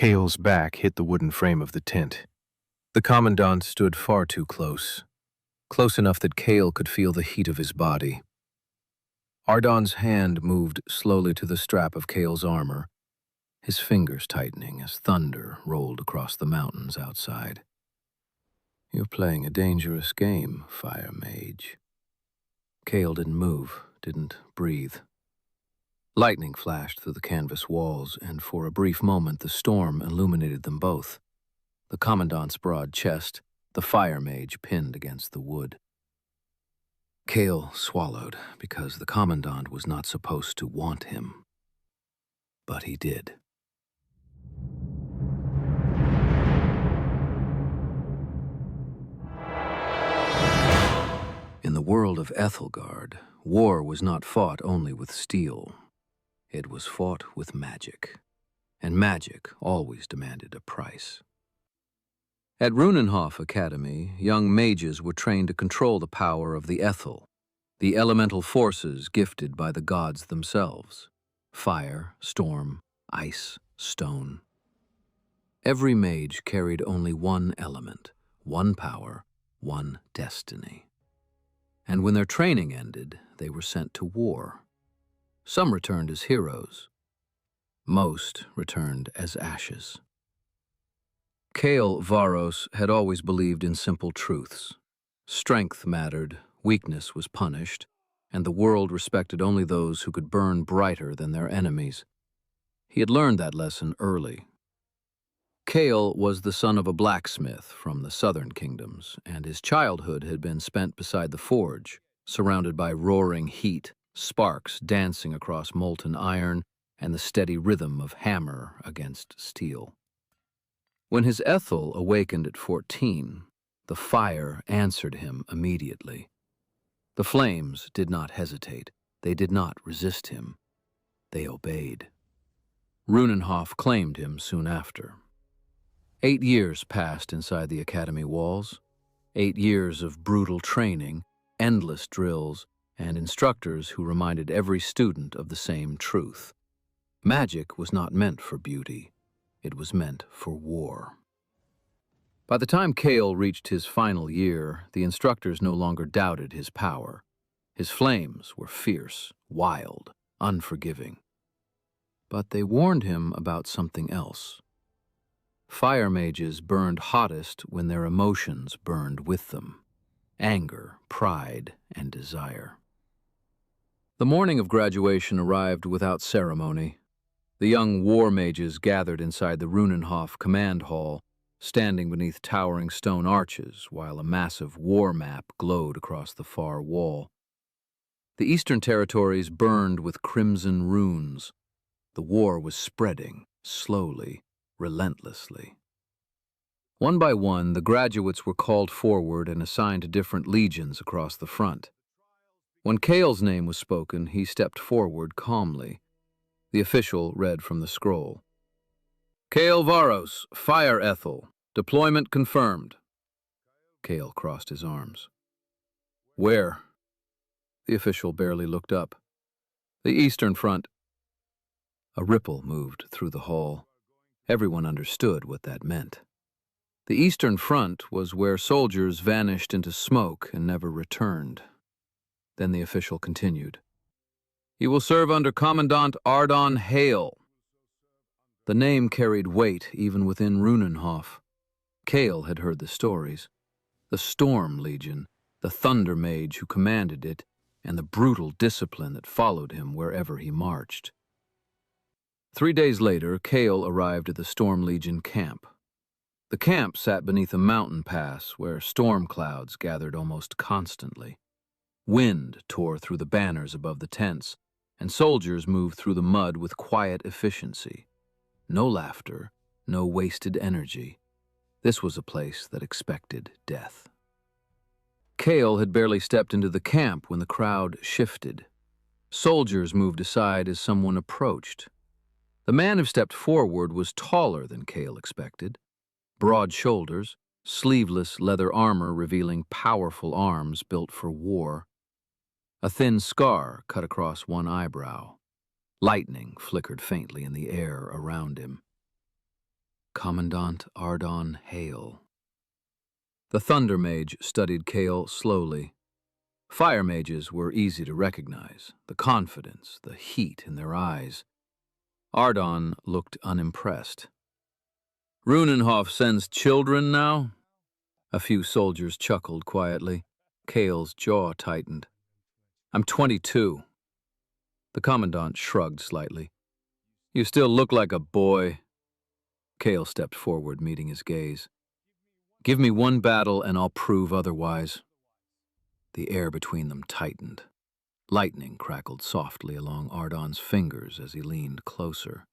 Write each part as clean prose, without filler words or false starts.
Kael's back hit the wooden frame of the tent. The commandant stood far too close. Close enough that Kael could feel the heat of his body. Ardon's hand moved slowly to the strap of Kael's armor, his fingers tightening as thunder rolled across the mountains outside. "You're playing a dangerous game, fire mage." Kael didn't move, didn't breathe. Lightning flashed through the canvas walls, and for a brief moment the storm illuminated them both. The commandant's broad chest, the fire mage pinned against the wood. Kael swallowed, because the commandant was not supposed to want him. But he did. In the world of Ethelgard, war was not fought only with steel. It was fought with magic, and magic always demanded a price. At Runenhof Academy, young mages were trained to control the power of the Ethel, the elemental forces gifted by the gods themselves: fire, storm, ice, stone. Every mage carried only one element, one power, one destiny. And when their training ended, they were sent to war. Some returned as heroes. Most returned as ashes. Kael Varos had always believed in simple truths. Strength mattered, weakness was punished, and the world respected only those who could burn brighter than their enemies. He had learned that lesson early. Kael was the son of a blacksmith from the southern kingdoms, and his childhood had been spent beside the forge, surrounded by roaring heat, sparks dancing across molten iron, and the steady rhythm of hammer against steel. When his Ethel awakened at 14, the fire answered him immediately. The flames did not hesitate. They did not resist him. They obeyed. Runenhof claimed him soon after. 8 years passed inside the academy walls. 8 years of brutal training, endless drills, and instructors who reminded every student of the same truth. Magic was not meant for beauty. It was meant for war. By the time Kael reached his final year, the instructors no longer doubted his power. His flames were fierce, wild, unforgiving. But they warned him about something else. Fire mages burned hottest when their emotions burned with them: anger, pride, and desire. The morning of graduation arrived without ceremony. The young war mages gathered inside the Runenhof command hall, standing beneath towering stone arches while a massive war map glowed across the far wall. The eastern territories burned with crimson runes. The war was spreading, slowly, relentlessly. One by one, the graduates were called forward and assigned to different legions across the front. When Kael's name was spoken, he stepped forward calmly. The official read from the scroll. "Kael Varos, Fire Ethel. Deployment confirmed." Kael crossed his arms. "Where?" The official barely looked up. "The Eastern Front." A ripple moved through the hall. Everyone understood what that meant. The Eastern Front was where soldiers vanished into smoke and never returned. Then the official continued. "You will serve under Commandant Ardon Hale." The name carried weight even within Runenhof. Kael had heard the stories. The Storm Legion, the Thunder Mage who commanded it, and the brutal discipline that followed him wherever he marched. 3 days later, Kael arrived at the Storm Legion camp. The camp sat beneath a mountain pass where storm clouds gathered almost constantly. Wind tore through the banners above the tents, and soldiers moved through the mud with quiet efficiency. No laughter, no wasted energy. This was a place that expected death. Kael had barely stepped into the camp when the crowd shifted. Soldiers moved aside as someone approached. The man who stepped forward was taller than Kael expected. Broad shoulders, sleeveless leather armor revealing powerful arms built for war. A thin scar cut across one eyebrow. Lightning flickered faintly in the air around him. Commandant Ardon Hael. The Thunder Mage studied Kael slowly. Fire mages were easy to recognize, the confidence, the heat in their eyes. Ardon looked unimpressed. Runenhof sends children now? A few soldiers chuckled quietly. Kael's jaw tightened. I'm 22. The commandant shrugged slightly. You still look like a boy. Kael stepped forward, meeting his gaze. Give me one battle and I'll prove otherwise. The air between them tightened. Lightning crackled softly along Ardon's fingers as he leaned closer.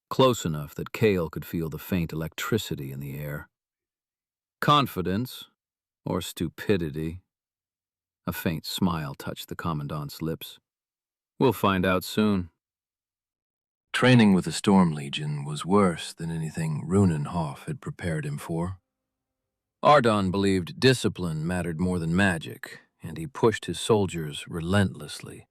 Close enough that Kael could feel the faint electricity in the air. Confidence, or stupidity? A faint smile touched the commandant's lips. We'll find out soon. Training with the Storm Legion was worse than anything Runenhof had prepared him for. Ardon believed discipline mattered more than magic, and he pushed his soldiers relentlessly.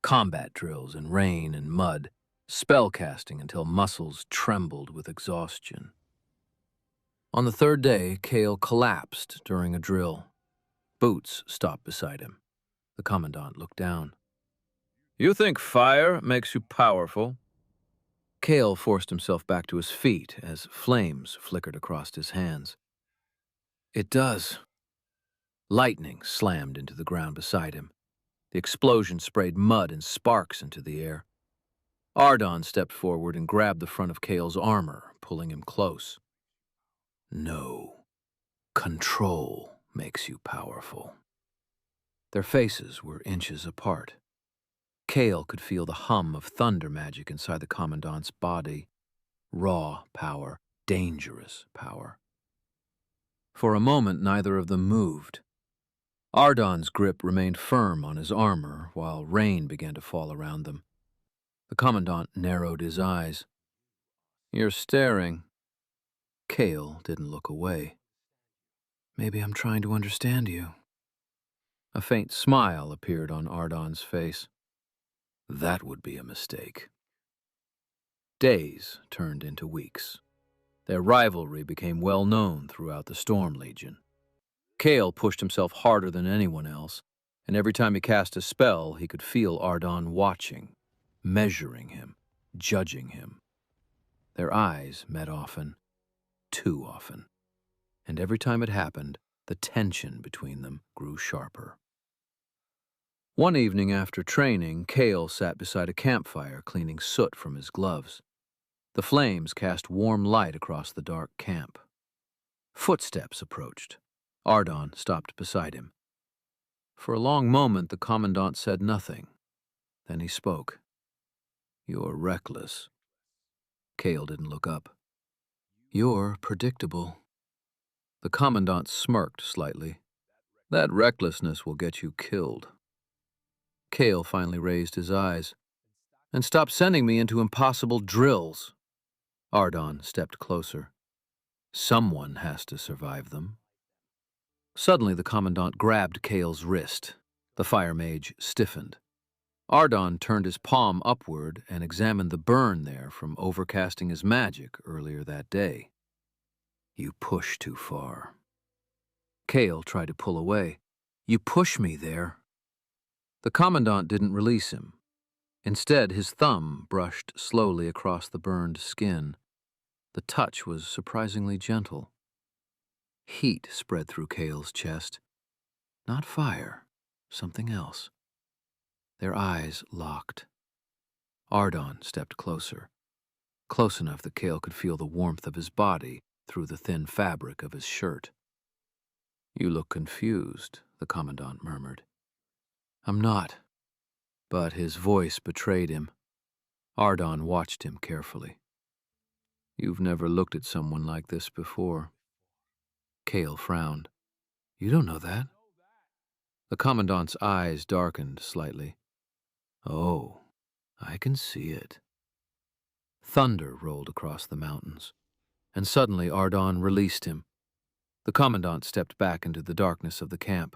Combat drills in rain and mud, spellcasting until muscles trembled with exhaustion. On the third day, Kael collapsed during a drill. Boots stopped beside him. The commandant looked down. You think fire makes you powerful? Kael forced himself back to his feet as flames flickered across his hands. It does. Lightning slammed into the ground beside him. The explosion sprayed mud and sparks into the air. Ardon stepped forward and grabbed the front of Kael's armor, pulling him close. No. Control makes you powerful. Their faces were inches apart. Kael could feel the hum of thunder magic inside the commandant's body. Raw power, dangerous power. For a moment, neither of them moved. Ardon's grip remained firm on his armor while rain began to fall around them. The commandant narrowed his eyes. You're staring. Kael didn't look away. Maybe I'm trying to understand you. A faint smile appeared on Ardon's face. That would be a mistake. Days turned into weeks. Their rivalry became well known throughout the Storm Legion. Kael pushed himself harder than anyone else, and every time he cast a spell, he could feel Ardon watching, measuring him, judging him. Their eyes met often, too often, and every time it happened, the tension between them grew sharper. One evening after training, Kael sat beside a campfire cleaning soot from his gloves. The flames cast warm light across the dark camp. Footsteps approached. Ardon stopped beside him. For a long moment, the commandant said nothing. Then he spoke. You're reckless. Kael didn't look up. You're predictable. The commandant smirked slightly. That recklessness will get you killed. Kael finally raised his eyes. And stop sending me into impossible drills. Ardon stepped closer. Someone has to survive them. Suddenly, the commandant grabbed Kael's wrist. The fire mage stiffened. Ardon turned his palm upward and examined the burn there from overcasting his magic earlier that day. You push too far. Kael tried to pull away. You push me there. The commandant didn't release him. Instead, his thumb brushed slowly across the burned skin. The touch was surprisingly gentle. Heat spread through Kael's chest. Not fire, something else. Their eyes locked. Ardon stepped closer, close enough that Kael could feel the warmth of his body through the thin fabric of his shirt. You look confused, the commandant murmured. I'm not. But his voice betrayed him. Ardon watched him carefully. You've never looked at someone like this before. Kael frowned. You don't know that. The commandant's eyes darkened slightly. Oh, I can see it. Thunder rolled across the mountains, and suddenly Ardon released him. The commandant stepped back into the darkness of the camp.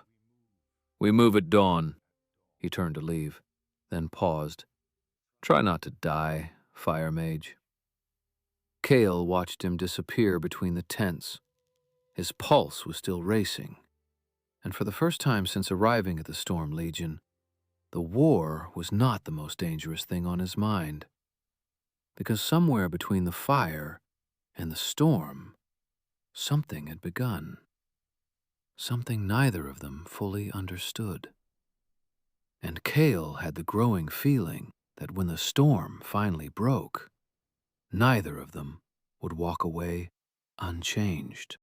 We move at dawn. He turned to leave, then paused. Try not to die, fire mage. Kael watched him disappear between the tents. His pulse was still racing, and for the first time since arriving at the Storm Legion, the war was not the most dangerous thing on his mind. Because somewhere between the fire and the storm, something had begun. Something neither of them fully understood. And Kael had the growing feeling that when the storm finally broke, neither of them would walk away unchanged.